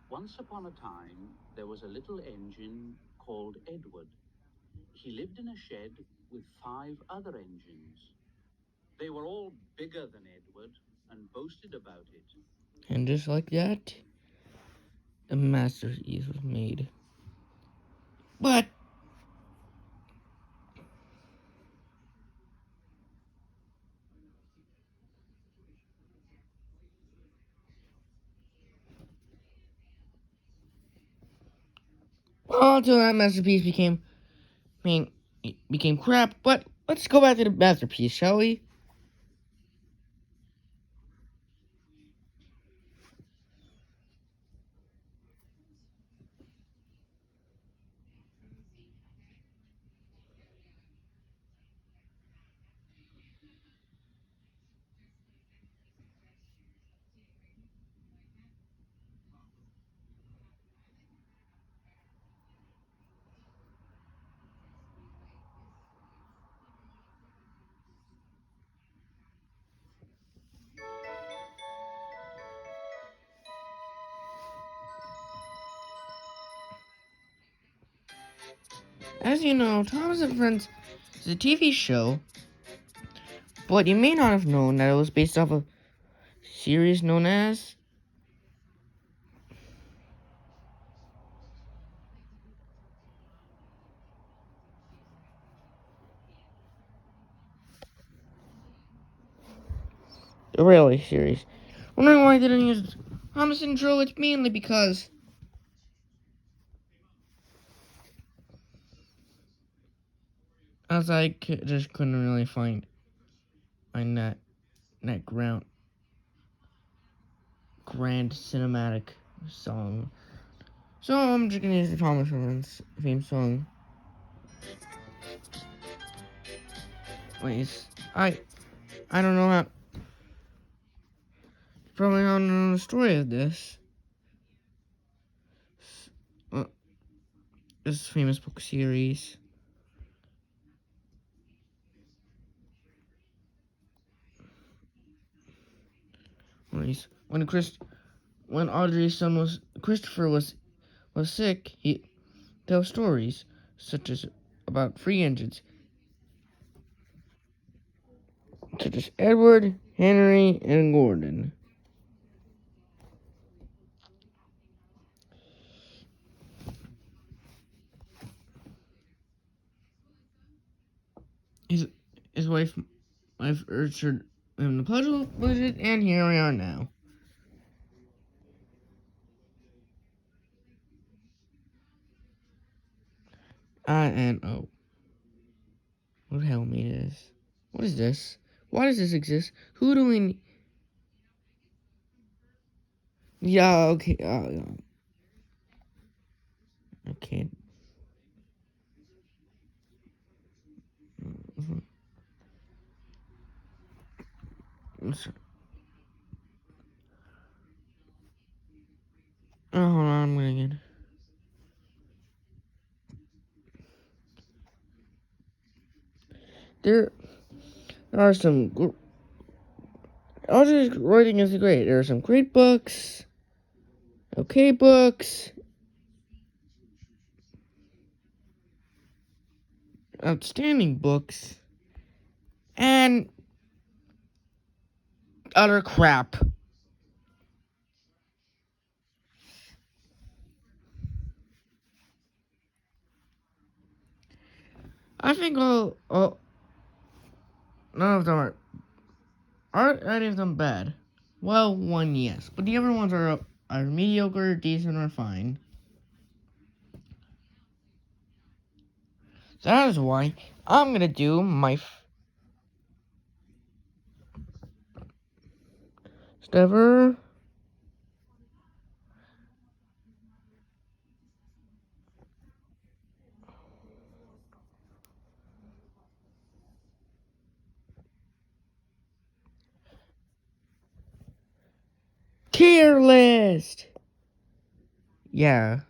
Once upon a time, there was a little engine called Edward. He lived in a shed with 5 other engines. They were all bigger than Edward and boasted about it. And just like that, the masterpiece was made. But until that masterpiece became crap. But let's go back to the masterpiece, shall we? As you know, Thomas and Friends is a TV show, but you may not have known that it was based off a series known as the Railway series. Wondering why I didn't use Thomas intro? It's mainly because as just couldn't really find that grand cinematic song. So I'm just gonna use the Thomas Friends theme song. Please. I don't know how probably don't know the story of uh, this famous book series. When when Audrey's son was Christopher was sick, he tells stories such as about free engines, such as Edward, Henry, and Gordon. His wife urged him to puzzle budget, and here we are now. And oh, what the hell made this? What is this? Why does this exist? Who do we? Yeah, okay. Okay. Oh, hold on, I'm gonna get. There are some. Audrey's writing is great. There are some great books, okay books, outstanding books, and utter crap. I think none of them aren't any of them bad. Well, one yes, but the other ones are mediocre, decent, or fine. So that is why I'm gonna do my ever tier list. Yeah.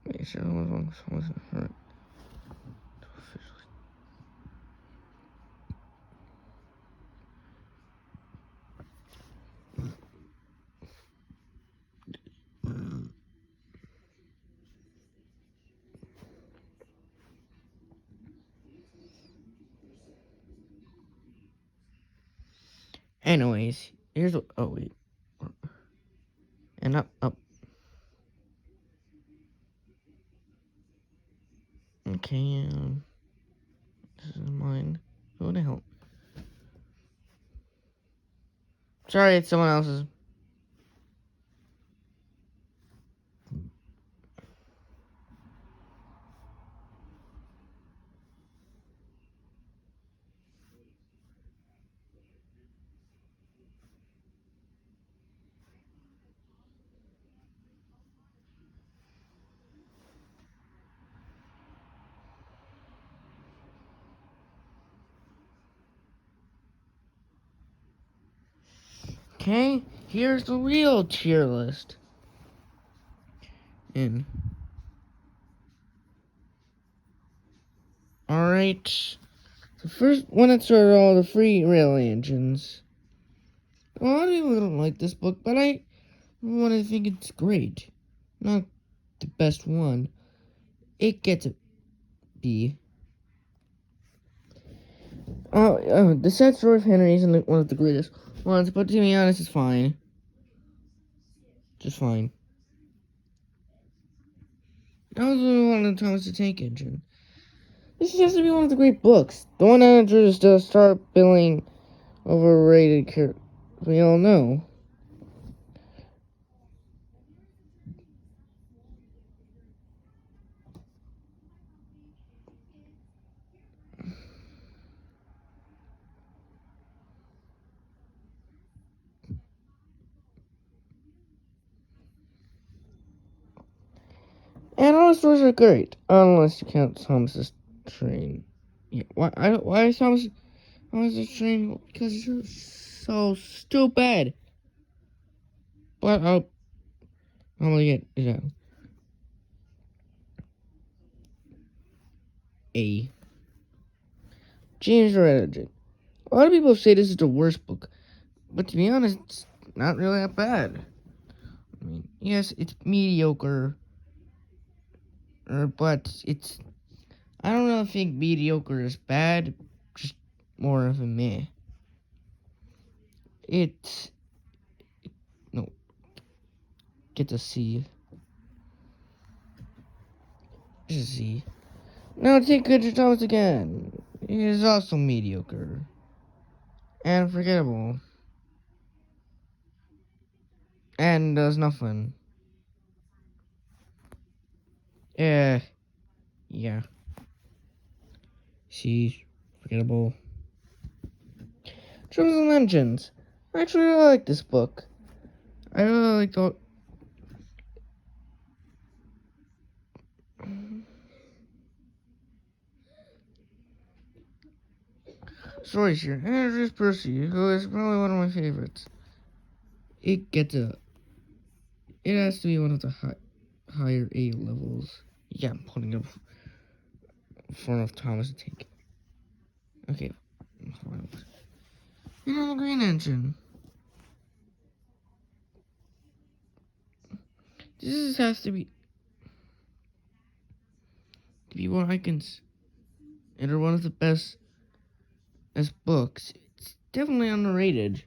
Wait, so wasn't hurt. Anyways, here's what. Oh wait, and up. Okay, this is mine. Who the hell? Sorry, it's someone else's. Okay, here's the real tier list. Alright. The first one that started all the free rail engines. A lot of people don't like this book, but I think it's great. Not the best one. It gets a B. The sad story of Henry isn't one of the greatest ones, but to be honest, it's fine. Just fine. I also wanted Thomas the Tank Engine. This has to be one of the great books. The one that just start billing overrated characters. We all know. And all the stories are great, unless you count Thomas's train. Yeah, why is Thomas's train? Because it's so stupid. But I'm gonna get it. A. James Reddington. A lot of people say this is the worst book, but to be honest, it's not really that bad. I mean, yes, it's mediocre, but it's. I don't really think mediocre is bad, just more of a meh. No, get a C. Just a C. Now take Good Thomas again. It is also mediocre and forgettable and does nothing. Yeah. C, forgettable. Drums and Legends. I actually really like this book. I really like the. Stories here. Andrews Percy, who is probably one of my favorites. It has to be one of the higher A levels. Yeah, I'm putting up in front of Thomas the Tank. Okay. And on the Green Engine. This has to be what I consider one of the best as books. It's definitely underrated,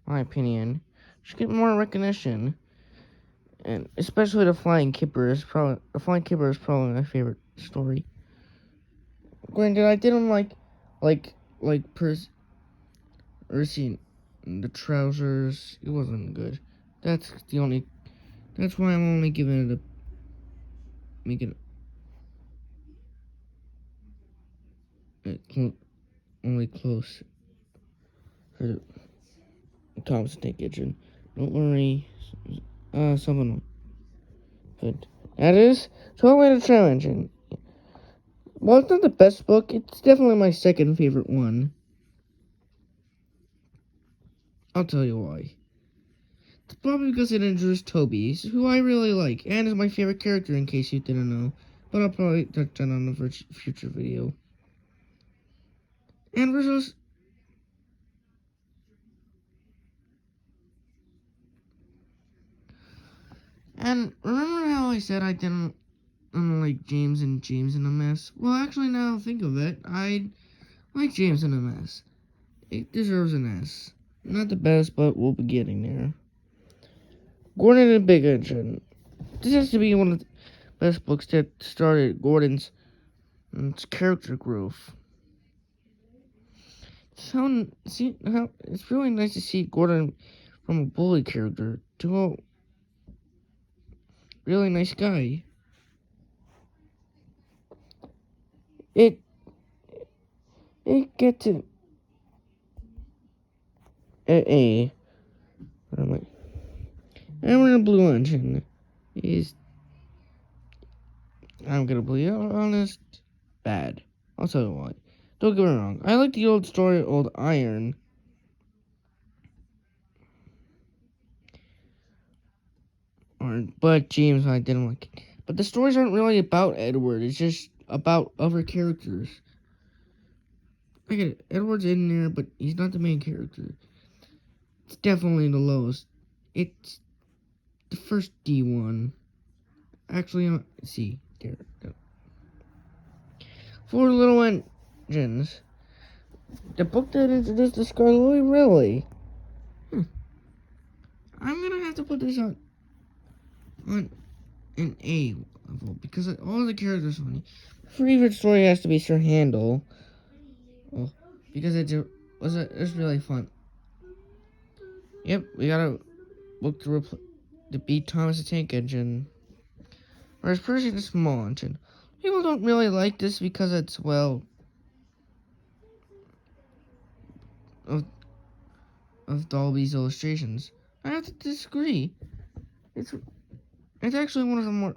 in my opinion. Should get more recognition, and especially the Flying Kipper is probably my favorite story. Granted, I didn't like Percy in the trousers. It wasn't good. That's why I'm only giving it only close for the Thomas the Tank Engine. Don't worry, someone. But that is totally the Trail Engine. Well, it's not the best book. It's definitely my second favorite one. I'll tell you why. It's probably because it introduced Toby, who I really like, and is my favorite character in case you didn't know. But I'll probably touch on the future video. And versus. And remember how I said I didn't like James in a Mess? Well, actually, now I think of it, I like James in a Mess. It deserves an S. Not the best, but we'll be getting there. Gordon and Big Engine. This has to be one of the best books that started Gordon's character growth. It's really nice to see Gordon from a bully character to a really nice guy. It gets to a I'm like, Aaron Blue Engine is, I'm gonna be honest, bad. I'll tell you why. Don't get me wrong. I like the old story, Old Iron. But James, I didn't like it. But the stories aren't really about Edward. It's just about other characters. I get it. Edward's in there, but he's not the main character. It's definitely the lowest. It's the first D one. Actually, C. There. Four Little Engines. The book that introduced the Scarlet, really? I'm gonna have to put this on an A level because all the characters are funny. My favorite story has to be Sir Handel. Well, because it was really fun. Yep, we got a book to beat Thomas the Tank Engine. Whereas Percy the Small Engine. People don't really like this because it's, well, of Dalby's illustrations. I have to disagree. It's actually one of the more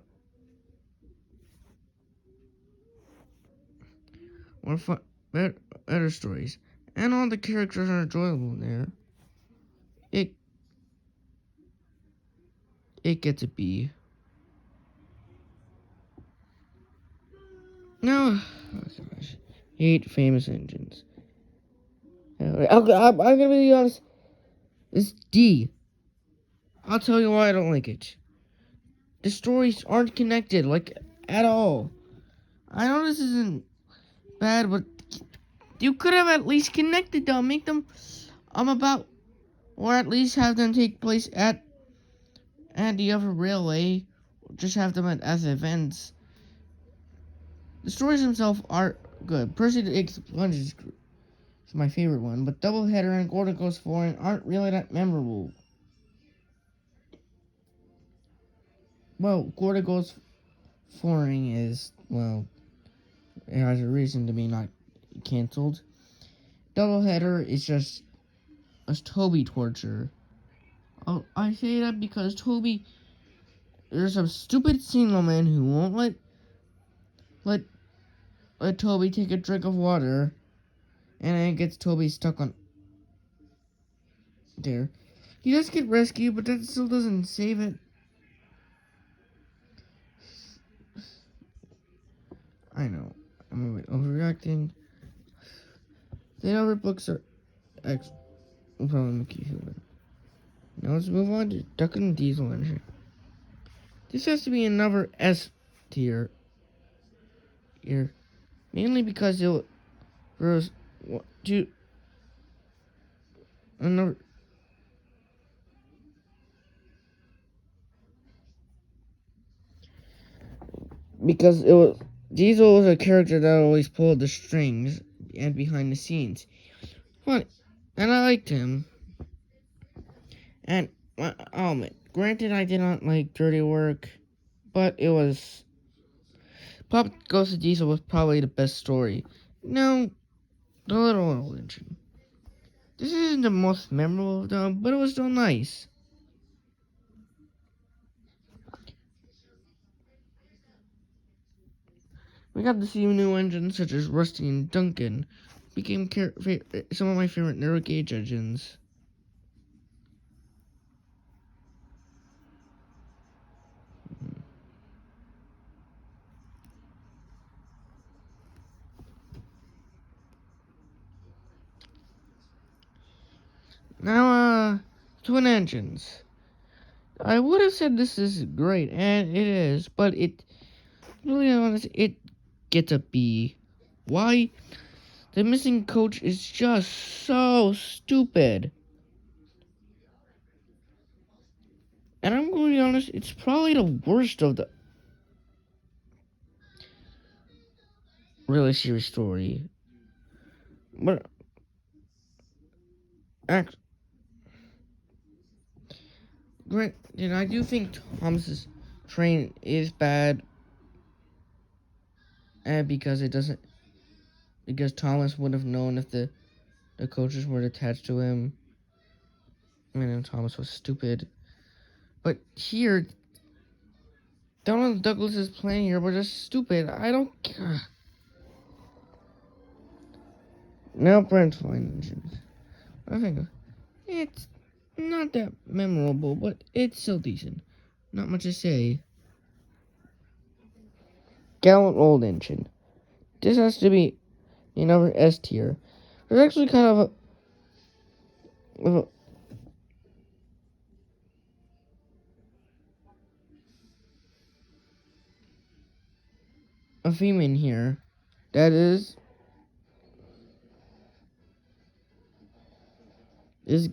fun, better stories, and all the characters are enjoyable there. It gets a B. No, oh gosh, 8 famous engines. I'm gonna be honest. It's D. I'll tell you why I don't like it. The stories aren't connected, like, at all. I know this isn't bad, but you could have at least connected them, make them about, or at least have them take place at the other railway, or just have them as events. The stories themselves are good. Percy the Sponge is my favorite one, but Doubleheader and Gordon Goes Foreign aren't really that memorable. Well, Gordon Goes Foreign is, well, it has a reason to be not canceled. Doubleheader is just a Toby torture. Oh, I say that because Toby, there's some stupid single man who won't let Toby take a drink of water, and it gets Toby stuck on there. He does get rescued, but that still doesn't save it. I know, I'm a bit overreacting. The other books are will probably make you feel better. Now let's move on to Duck and Diesel Engine. This has to be another S tier here, mainly because it was another. Because Diesel was a character that always pulled the strings and behind the scenes. Fun, and I liked him. And granted, I did not like Dirty Work, but it was. Puppet Ghost of Diesel was probably the best story. No, The Little Old Engine. This isn't the most memorable of them, but it was still nice. We got to see new engines such as Rusty and Duncan. Became some of my favorite narrow gauge engines. Now, twin engines. I would have said this is great, and it is, but really honest, it gets a B. Why? The missing coach is just so stupid. honest, it's probably the worst of the really serious story. But I do think Thomas's train is bad, because Thomas would have known if the coaches were attached to him. I mean, Thomas was stupid. But here, Donald Douglas's plan here was just stupid. I don't care. Now, Brent's flying engines. I think it's not that memorable, but it's still decent. Not much to say. Gallant old engine. This has to be another S tier. There's actually kind of a theme in here that is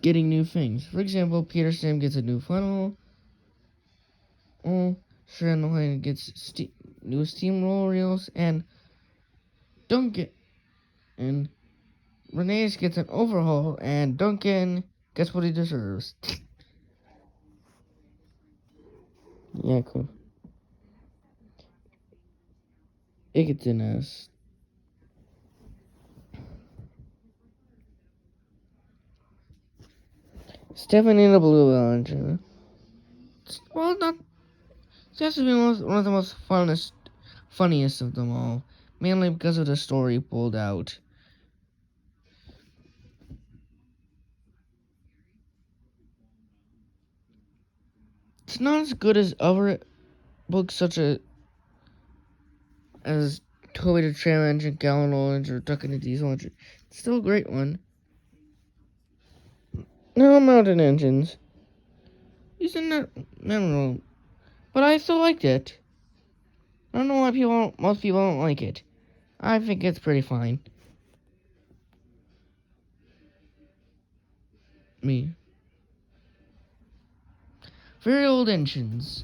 getting new things. For example, Peter Sam gets a new funnel. Sharon gets new steamroller reels, and Duncan and Renee's gets an overhaul, and Duncan gets what he deserves. Yeah, cool. It gets an S. Stephanie the Blue Engine. Well, not. It has to be one of the most funniest of them all, mainly because of the story pulled out. It's not as good as other books such as Toby the Tram Engine, Gallant Old Engine, or Duck and the Diesel Engine. It's still a great one. Now, Mountain Engines. Isn't that memorable? But I still liked it. I don't know why most people don't like it. I think it's pretty fine. Me. Very Old Engines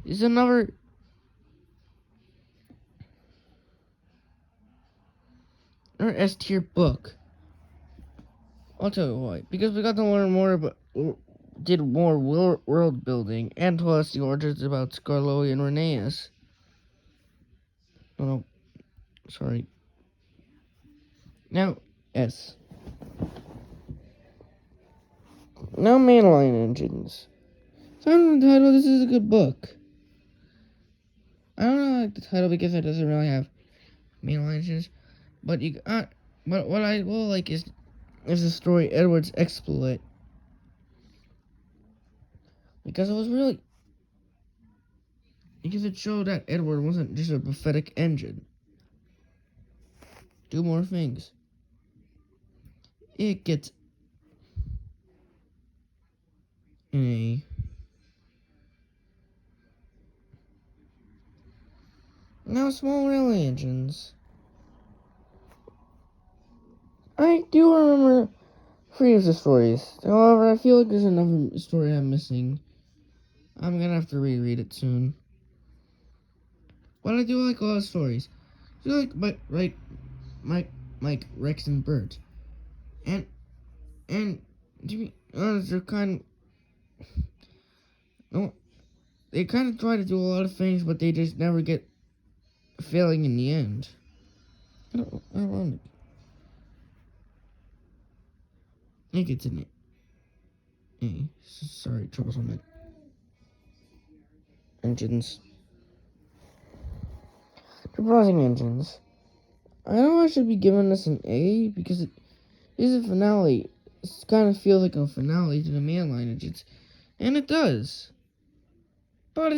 is another S tier book. I'll tell you why. Because we got to learn more about, did more world building, and told us the origins about Skarloey and Rheneas. No, sorry. Now, S. Now, Mainline Engines. Found the title, this is a good book. I don't like the title because it doesn't really have mainline engines, but but what I will like is the story Edward's Exploit, because it showed that Edward wasn't just a pathetic engine. Do more things. It gets an A. Now, Small Railway Engines. I do remember 3 of the stories. However, I feel like there's another story I'm missing. I'm gonna have to reread it soon. But I do like all the stories. I do like Mike, Rex, and Bert. And to be honest, they kind of try to do a lot of things, but they just never get failing in the end. Ironic. I think it's an A. Sorry, troublesome engines. Surprising engines. I know I should be giving this an A because it is a finale. It kind of feels like a finale to the mainline engines, and it does. But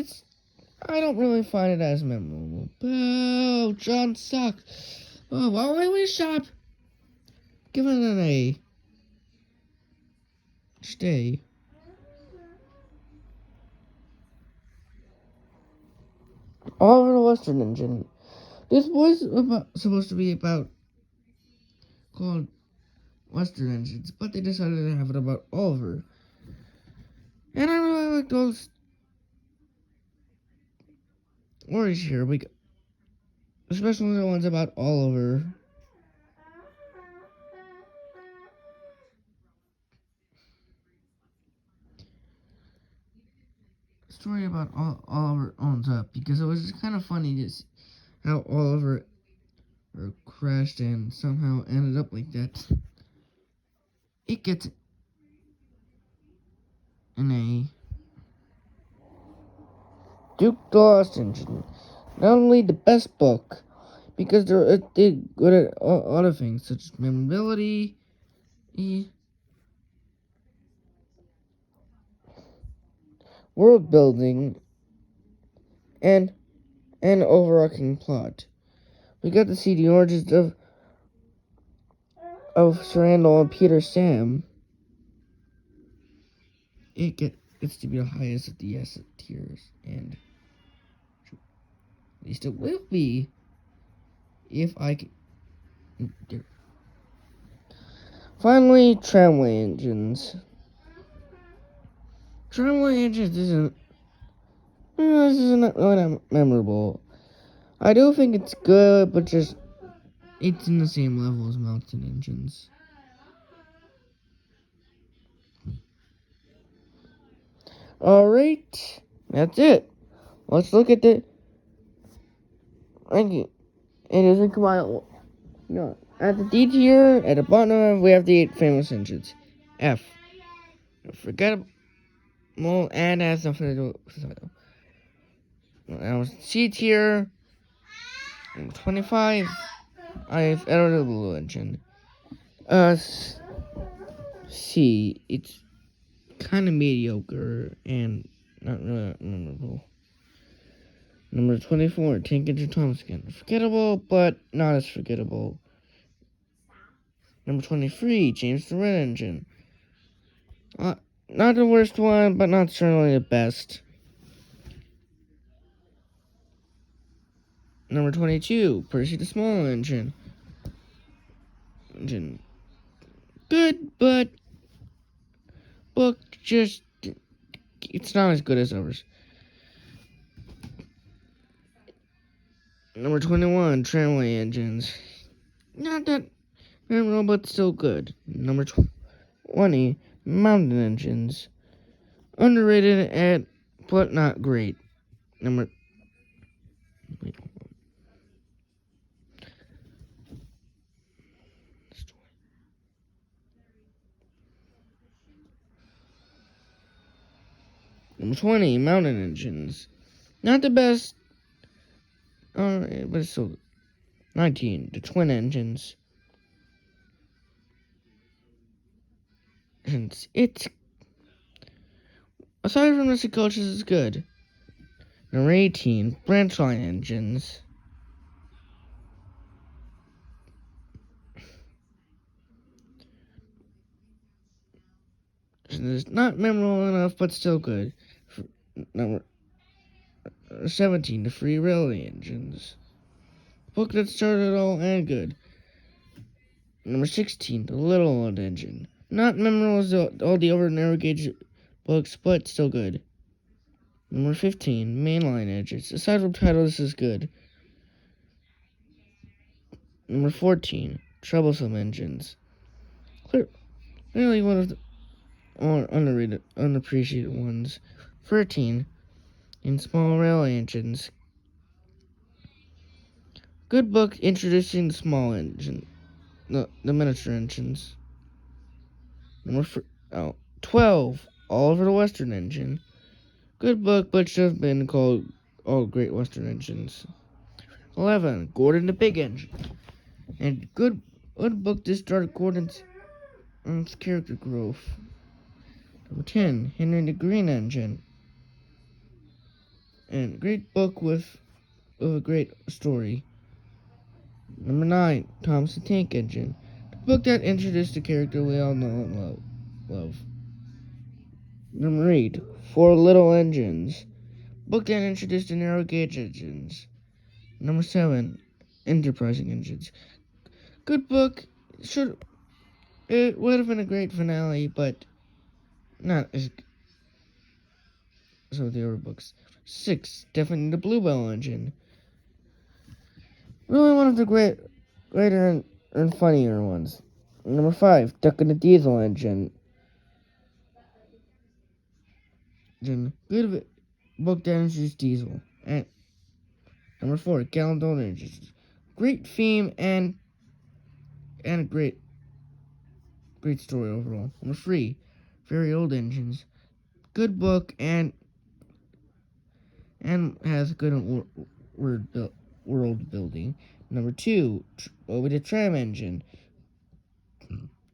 I don't really find it as memorable. Oh, John suck. Oh, well, wait, stop. Give it an A. Stay. Oliver the Western Engine. This was supposed to be called Western Engines, but they decided to have it about Oliver. And I really like those stories here, especially the ones about Oliver. Story about Oliver owns up, because it was just kind of funny to see how Oliver crashed and somehow ended up like that. It gets an A. Duke the Lost Engine. Not only the best book, because they're good at other things such as memorability, world building, and overarching plot. We got to see the origins of Sir Randall and Peter Sam. It gets to be the highest of the S tiers, and at least it will be if I can get it. Finally, tramway engines. Tramway engines isn't really that memorable. I do think it's good, but just it's in the same level as mountain engines. Alright, that's it. Let's look at the ranking. It is combined. No, at the D tier, at the bottom, we have the 8 famous engines. F. Forgettable and has nothing to do with societal. Now, C tier, 25. I have Edward Blue Engine. C. It's kind of mediocre and not really memorable. Number 24, Tank Engine Thompson. Forgettable, but not as forgettable. Number 23, James the Red Engine. Not the worst one, but not certainly the best. Number 22, Percy the Small Engine. Good, but book just it's not as good as ours. Number 21, Tramway Engines. Not that memorable, but still good. Number 20, Mountain Engines. Underrated but not great. Number 20, Mountain Engines. Not the best, but it's still good. 19, the Twin Engines. And it's aside from the coaches, it's good. Number 18, Branch Line Engines. It's not memorable enough, but still good. Number 17, the Free Railway Engines. Book that started all and good. Number 16, the Little Old Engine. Not memorable as all the over narrow gauge books, but still good. Number 15, Mainline Engines. Aside from title, this is good. Number 14, Troublesome Engines. Clearly one of the more underrated, unappreciated ones. 13, in Small Railway Engines. Good book introducing the small engine, the miniature engines. Number 12, Oliver the Western Engine. Good book, but should have been called All Great Western Engines. 11, Gordon the Big Engine. And good book to start Gordon's character growth. Number 10, Henry the Green Engine. And great book with a great story. Number 9, Thomas the Tank Engine. The book that introduced the character we all know and love. Number 8, Four Little Engines. Book that introduced the narrow gauge engines. Number 7, Enterprising Engines. Good book. It would have been a great finale, but not as some of the other books. 6, definitely the Bluebell engine. Really one of the greater and funnier ones. Number 5, Duck and the Diesel engine. Good book that introduced Diesel. And number 4, Gallon engines. Great theme and a great story overall. Number 3, Very Old Engines. Good book and has good world building. Number 2, Obi the Tram Engine.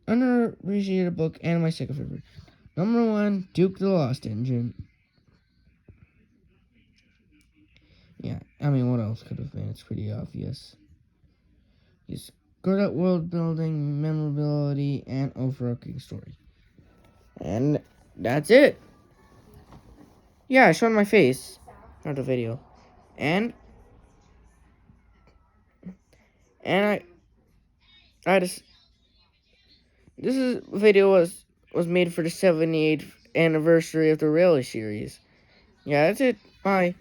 Underappreciated book and my second favorite. Number 1, Duke the Lost Engine. Yeah, I mean, what else could have been? It's pretty obvious. He's good at world building, memorability, and overarching story. And that's it. Yeah, I showed my face. Not the video. And I just video was made for the 78th anniversary of the Rally series. Yeah, that's it. Bye.